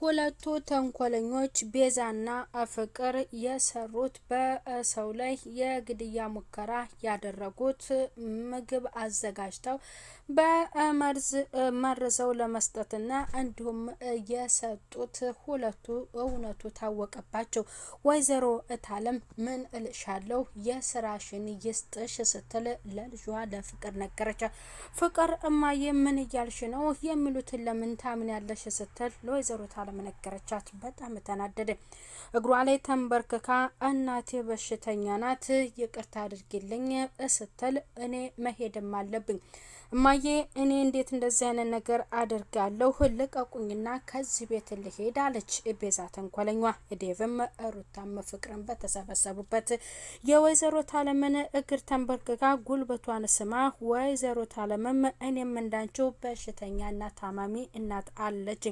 ሁለቱ ተንኮለኞች ቤዛና ፍቅር የሰሩት በሰው ላይ የግድያ ሙከራ ያደረጉት ምግብ አዘጋጅተው በመርዝ መርዘው ለመስጠትና እንዲሁም የሰጡት ሁለቱ እውነቱ ታወቀባቸው። ወይዘሮ እታለም ምን እልሻለሁ የስራሽን ይስጥሽ ስትል ለልጇ ለፍቅር ነገረቻት። ፍቅር እማዬ ምን እያልሽ ነው? የሚሉትን ለምን ታምኛለሽ? ስትል ለወይዘሮ እታለም ነገረቻት። በጣም ተናደደ። እግሯ ላይ ተንበርክካ እናቴ በሽተኛ ናት ይቅርታ አድርጊልኝ ስትል እኔ መሄድም አለብኝ እማዬ እኔ እንዴት እንደዚህ አይነት ነገር አድርጋለሁ ልቀቁኝና ከዚህ ቤት ልሄድ አለች ቤዛ ተንኮለኛ። ዴቭም ሩታም ፍቅርን በተሰበሰቡበት የወይዘሮ እታለምን እግር ተንበርክካ ጉልበቷን ስማ ወይዘሮ እታለምም እኔም እንዳንቺው በሽተኛና ታማሚ እናት አለች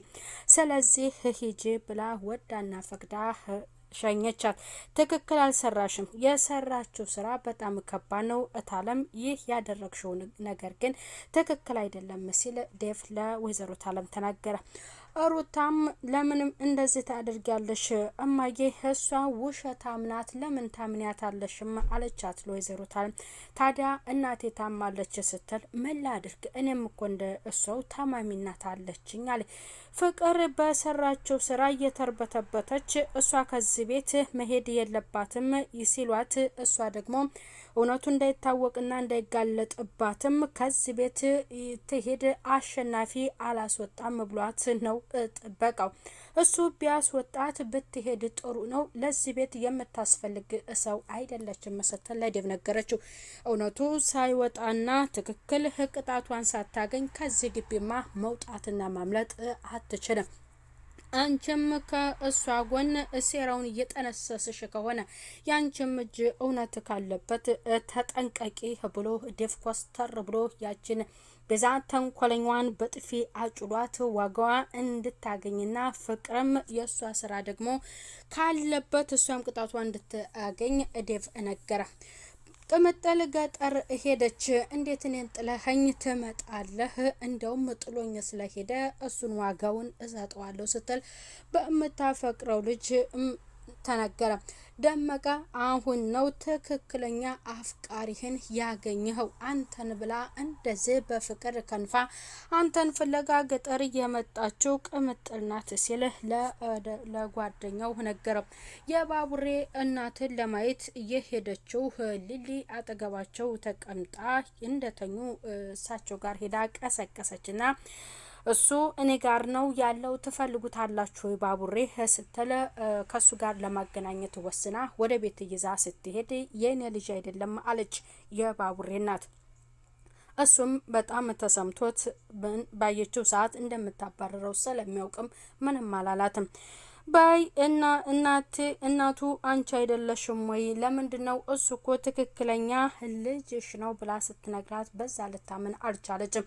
ስለዚህ ሂጂ ብላ ወዳና ፈቅዳ ሸኘቻት። ትክክል አልሰራሽም፣ የሰራችው ስራ በጣም ከባድ ነው እታለም፣ ይህ ያደረግሽው ነገር ግን ትክክል አይደለም ሲል ዴቭ ለወይዘሮ እታለም ተናገረ። ሩታም ለምንም እንደዚህ ታደርጊያለሽ እማዬ እሷ ውሸታም ናት ለምን ታምኛታለሽም አለቻት ለወይዘሮ እታለም። ታዲያ እናቴ ታማለች ስትል ምን ላድርግ እኔም እኮ እንደ እሷው ታማሚ እናት አለችኝ አለ። ፍቅር በሰራቸው ስራ እየተርበተበተች እሷ ከዚህ ቤት መሄድ የለባትም ሲሏት እሷ ደግሞ እውነቱ እንዳይታወቅና እንዳይጋለጥባትም ከዚህ ቤት ትሄድ አሸናፊ አላስወጣም ብሏት ነው ጥበቃው። እሱ ቢያስወጣት ብትሄድ ጥሩ ነው ለዚህ ቤት የምታስፈልግ ሰው አይደለችም ስትል ለዴቭ ነገረችው። እውነቱ ሳይወጣና ትክክል ቅጣቷን ሳታገኝ ከዚህ ግቢማ መውጣትና ማምለጥ አትችልም። አንቺም ከእሷ ጎን ሴራውን እየጠነሰስሽ ከሆነ ያንቺም እጅ እውነት ካለበት ተጠንቀቂ ብሎ ዴቭ ኮስተር ብሎ ያችን ቤዛ ተንኮለኛዋን በጥፊ አጭሏት ዋጋዋ እንድታገኝና ፍቅርም የእሷ ስራ ደግሞ ካለበት እሷም ቅጣቷ እንድታገኝ ዴቭ ነገረ። ቅምጥል ገጠር ሄደች። እንዴት እኔን ጥለኸኝ ትመጣለህ? እንደውም ጥሎኝ ስለሄደ እሱን ዋጋውን እሰጠዋለሁ ስትል በምታፈቅረው ልጅ ተነገረ። ደመቀ አሁን ነው ትክክለኛ አፍቃሪህን ያገኘኸው አንተን ብላ እንደዚህ በፍቅር ከንፋ አንተን ፍለጋ ገጠር የመጣችው ቅምጥል ናት ሲል ለጓደኛው ነገረው። የባቡሬ እናትን ለማየት የሄደችው ሊሊ አጠገባቸው ተቀምጣ እንደተኙ እሳቸው ጋር ሄዳ ቀሰቀሰችና እሱ እኔ ጋር ነው ያለው ትፈልጉታላችሁ ባቡሬ ስትል ከሱ ጋር ለማገናኘት ወስና ወደ ቤት ይዛ ስትሄድ የኔ ልጅ አይደለም አለች የባቡሬ እናት። እሱም በጣም ተሰምቶት ባየችው ሰዓት እንደምታባረረው ስለሚያውቅም ምንም አላላትም። ባይ እናቱ አንቺ አይደለሽም ወይ? ለምንድነው እሱ እኮ ትክክለኛ ልጅሽ ነው ብላ ስትነግራት በዛ ልታምን አልቻለችም።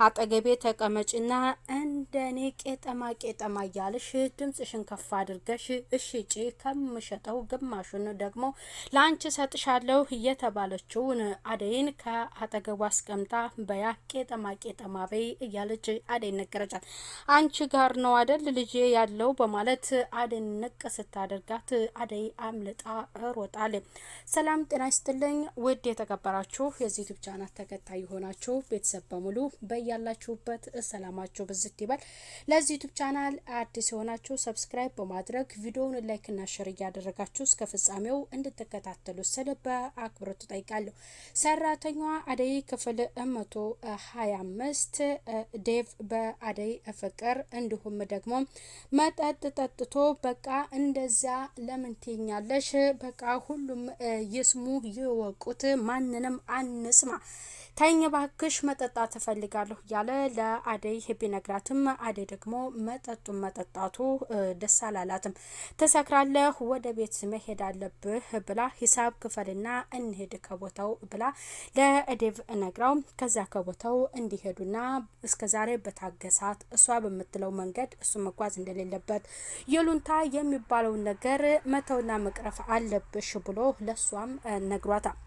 አጠገቤ ተቀመጭና እንደኔ ቄጠማ እያልሽ ድምጽሽን ከፍ አድርገሽ እሺጪ ከምሸጠው ግማሹን ደግሞ ለአንቺ ሰጥሻለሁ የተባለችውን አደይን ከአጠገቡ አስቀምጣ በያ ቄጠማ በይ እያለች አደይ ነገረቻት። አንቺ ጋር ነው አይደል ልጄ ያለው በማለት አደን ንቅ ስታደርጋት አደይ አምልጣ ሮጣል። ሰላም ጤና ይስጥልኝ ውድ የተከበራችሁ የዚህ ዩቲዩብ ቻናል ተከታይ ሆናችሁ ቤተሰብ በሙሉ በያላችሁበት ሰላማችሁ ብዝት ይበል። ለዚህ ዩቲዩብ ቻናል አዲስ ሆናችሁ ሰብስክራይብ በማድረግ ቪዲዮውን ላይክ እና ሼር እያደረጋችሁ እስከ ፍጻሜው እንድትከታተሉ ስል በአክብሮት ጠይቃለሁ። ሰራተኛዋ አደይ ክፍል 125 ዴቭ በአደይ ፍቅር እንዲሁም ደግሞ መጠጥ ጠጥቶ በቃ እንደዛ ለምን ትኛለሽ? በቃ ሁሉም ይስሙ ይወቁት፣ ማንንም አንስማ፣ ተኝ ባክሽ መጠጣት እፈልጋለሁ ያለ ለአደይ ቢነግራትም አደይ ደግሞ መጠጡን መጠጣቱ ደስ አላላትም። ተሰክራለህ ወደ ቤት መሄድ አለብህ ብላ ሂሳብ ክፈልና እንሄድ ከቦታው ብላ ለዴቭ ነግራው ከዛ ከቦታው እንዲሄዱና እስከዛሬ በታገሳት እሷ በምትለው መንገድ እሱ መጓዝ እንደሌለበት የሉንታ የሚባለውን ነገር መተውና መቅረፍ አለብሽ ብሎ ለሷም ነግሯታል።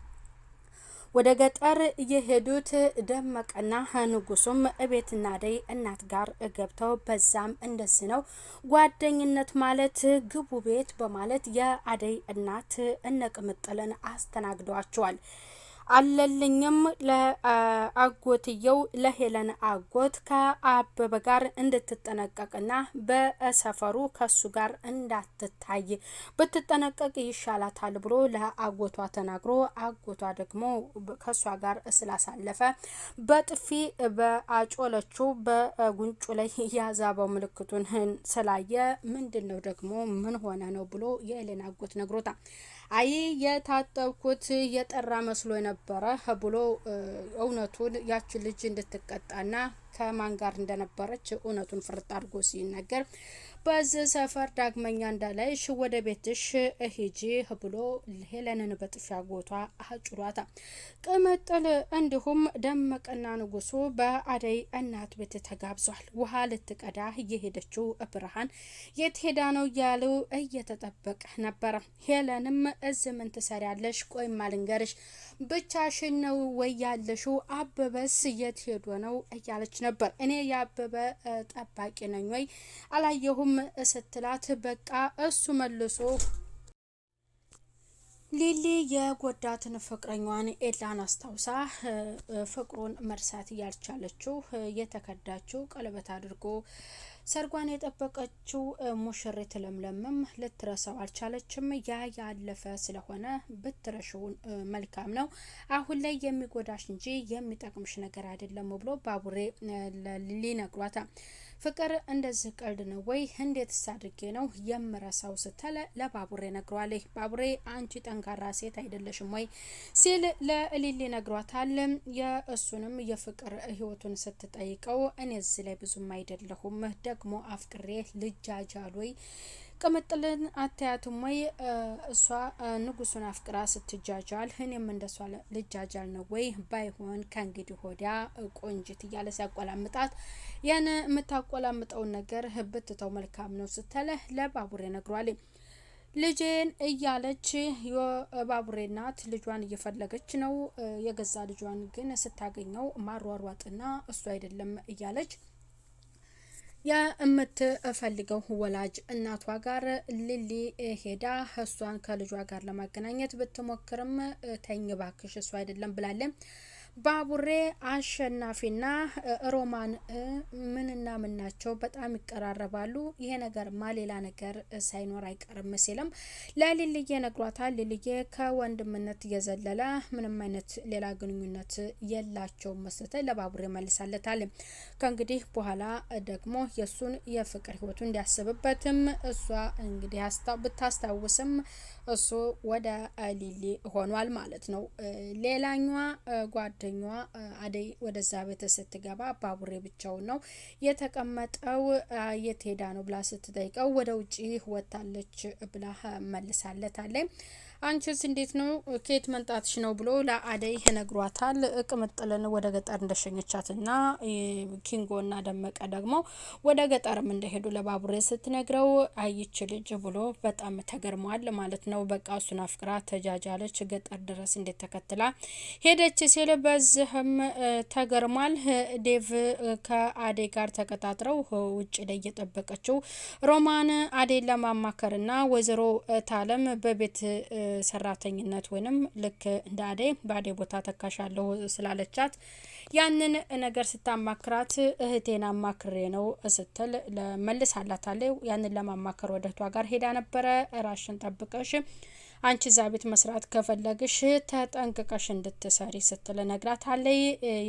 ወደ ገጠር የሄዱት ደመቀና ንጉሱም እቤትና አደይ እናት ጋር ገብተው በዛም እንደዚህ ነው ጓደኝነት ማለት ግቡ ቤት በማለት የአደይ እናት እነቅምጥልን አስተናግደዋቸዋል። አለልኝም ለአጎትየው ለሄለን አጎት ከአበበ ጋር እንድትጠነቀቅና በሰፈሩ ከሱ ጋር እንዳትታይ ብትጠነቀቅ ይሻላታል ብሎ ለአጎቷ ተናግሮ አጎቷ ደግሞ ከሷ ጋር ስላሳለፈ በጥፊ በአጮለችው በጉንጩ ላይ ያዛበው ምልክቱን ስላየ ምንድነው ደግሞ ምን ሆነ ነው ብሎ የሄለን አጎት ነግሮታል። አይ የታጠብኩት የጠራ መስሎ ነበረ ብሎ እውነቱን ያቺ ልጅ እንድትቀጣና ከማን ጋር እንደነበረች እውነቱን ፍርጥ አድርጎ ሲነገር በዚህ ሰፈር ዳግመኛ እንዳላይሽ ወደ ቤትሽ ሂጂ ብሎ ሄለንን በጥፊ አጎቷ አጭሯታ። ቅምጥል እንዲሁም ደመቀና ንጉሱ በአደይ እናት ቤት ተጋብዟል። ውሃ ልትቀዳ እየሄደችው ብርሃን የት ሄዳ ነው እያሉ እየተጠበቀ ነበረ። ሄለንም እዚህ ምን ትሰሪያለሽ? ቆይማ ልንገርሽ ብቻሽን ነው ወይ ያለሽው? አበበስ የት ሄዶ ነው እያለች ነበር። እኔ የአበበ ጠባቂ ነኝ ወይ አላየሁም ስትላት በቃ እሱ መልሶ ሊሊ የጎዳትን ፍቅረኛዋን ኤላን አስታውሳ ፍቅሩን መርሳት ያልቻለችው የተከዳችው ቀለበት አድርጎ ሰርጓን የጠበቀችው ሙሽሪት ለምለምም ልትረሳው አልቻለችም። ያ ያለፈ ስለሆነ ብትረሽውን መልካም ነው። አሁን ላይ የሚጎዳሽ እንጂ የሚጠቅምሽ ነገር አይደለም ብሎ ባቡሬ ሊነግሯታ። ፍቅር እንደዚህ ቀልድ ነው ወይ? እንዴትስ አድርጌ ነው የምረሳው ስትል ለባቡሬ ነግሯለች። ባቡሬ አንቺ ጠንካራ ሴት አይደለሽም ወይ ሲል ለሊሊ ነግሯታል። የእሱንም የፍቅር ህይወቱን ስትጠይቀው እኔ እዚህ ላይ ብዙም አይደለሁም ደግሞ አፍቅሬ ልጃጃል ወይ ቅምጥልን አታያቱም ወይ? እሷ ንጉሱን አፍቅራ ስትጃጃል እኔም እንደሷ ልጃጃል ነው ወይ? ባይሆን ከእንግዲህ ሆዲያ ቆንጅት እያለ ሲያቆላምጣት ያን የምታቆላምጠውን ነገር ብትተው መልካም ነው ስትለ ለባቡሬ ነግሯል። ልጄን እያለች የባቡሬ እናት ልጇን እየፈለገች ነው። የገዛ ልጇን ግን ስታገኘው ማሯሯጥና እሱ አይደለም እያለች የምትፈልገው ወላጅ እናቷ ጋር ሊሊ ሄዳ እሷን ከልጇ ጋር ለማገናኘት ብትሞክርም ተኝ ባክሽ እሱ አይደለም ብላለን። ባቡሬ አሸናፊና ሮማን ምንና ምን ናቸው? በጣም ይቀራረባሉ። ይሄ ነገር ሌላ ነገር ሳይኖር አይቀርም ሲልም ለሊልዬ ነግሯታል። ሊልዬ ከወንድምነት የዘለለ ምንም አይነት ሌላ ግንኙነት የላቸው መስጠት ለባቡሬ መልሳለታል። ከእንግዲህ በኋላ ደግሞ የሱን የፍቅር ህይወቱ እንዲያስብበትም እሷ እንግዲህ ብታስታውስም እሱ ወደ ሊሊ ሆኗል ማለት ነው። ሌላኛዋ ጓደኛዋ አደይ ወደዛ ቤት ስትገባ ባቡሬ ብቻውን ነው የተቀመጠው። የት ሄዳ ነው ብላ ስትጠይቀው ወደ ውጪ ወጣለች ብላ መልሳለታለች። አንቺስ እንዴት ነው ከየት መንጣትሽ ነው ብሎ ለአደይ ነግሯታል። ቅምጥልን ወደ ገጠር እንደሸኘቻትና ኪንጎና ደመቀ ደግሞ ወደ ገጠርም እንደሄዱ ለባቡሬ ስትነግረው አይች ልጅ ብሎ በጣም ተገርሟል ማለት ነው። በቃ እሱን አፍቅራ ተጃጃለች ገጠር ድረስ እንዴት ተከትላ ሄደች ሲል በዚህም ተገርሟል። ዴቭ ከአደይ ጋር ተቀጣጥረው ውጭ ላይ እየጠበቀችው ሮማን አደይን ለማማከርና ወይዘሮ ታለም በቤት ሰራተኝነት ወይንም ልክ እንደ አደይ በአደይ ቦታ ተካሻለሁ ስላለቻት ያንን ነገር ስታማክራት እህቴን አማክሬ ነው ስትል ለመልሳላታለች። ያንን ለማማከር ወደ እህቷ ጋር ሄዳ ነበረ። ራሽን ጠብቀሽ አንቺ እዛ ቤት መስራት ከፈለግሽ ተጠንቅቀሽ እንድትሰሪ ስትል ነግራታለች።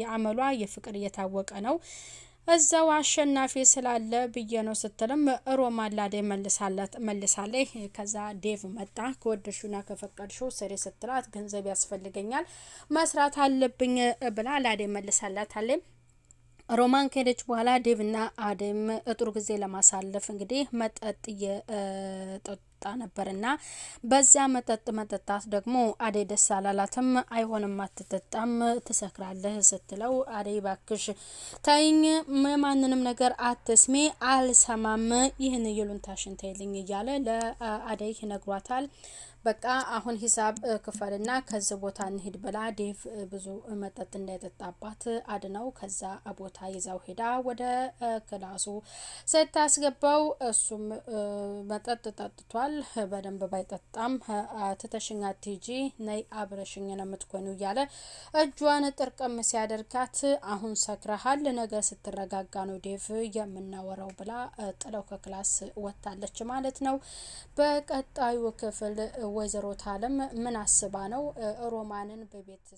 የአመሏ የፍቅር እየታወቀ ነው። እዛው አሸናፊ ስላለ ብዬ ነው ስትልም ሮማን ላዴ መልሳለች። ከዛ ዴቭ መጣ። ከወደሹና ከፈቀድሽው ስሪ ስትላት ገንዘብ ያስፈልገኛል መስራት አለብኝ ብላ ላዴ መልሳላታለች። ሮማን ከሄደች በኋላ ዴቭና አደም ጥሩ ጊዜ ለማሳለፍ እንግዲህ መጠጥ እየጠጡ ነበርና በዛ መጠጣት ደግሞ አደይ ደስ አላላትም። አይሆንም አትጠጣም ትሰክራለህ ስትለው አደይ ባክሽ ታይኝ ማንንም ነገር አትስሜ አልሰማም ይህን ይሉንታሽን ታይልኝ እያለ ለአደይ ነግሯታል። በቃ አሁን ሂሳብ ክፈልና ከዚህ ቦታ እንሂድ ብላ ዴቭ ብዙ መጠጥ እንዳይጠጣባት አድነው ከዛ ቦታ ይዛው ሄዳ ወደ ክላሱ ስታስገባው እሱም መጠጥ ጠጥቷል። በደንብ ባይጠጣም ትተሽኝ አትሂጂ ነይ አብረሽኝ ነው የምትኮኑ እያለ እጇን ጥርቅም ሲያደርጋት አሁን ሰክረሃል፣ ነገ ስትረጋጋ ነው ዴቭ የምናወራው ብላ ጥለው ከክላስ ወጣለች ማለት ነው። በቀጣዩ ክፍል ወይዘሮ ታለም ምን አስባ ነው ሮማንን በቤት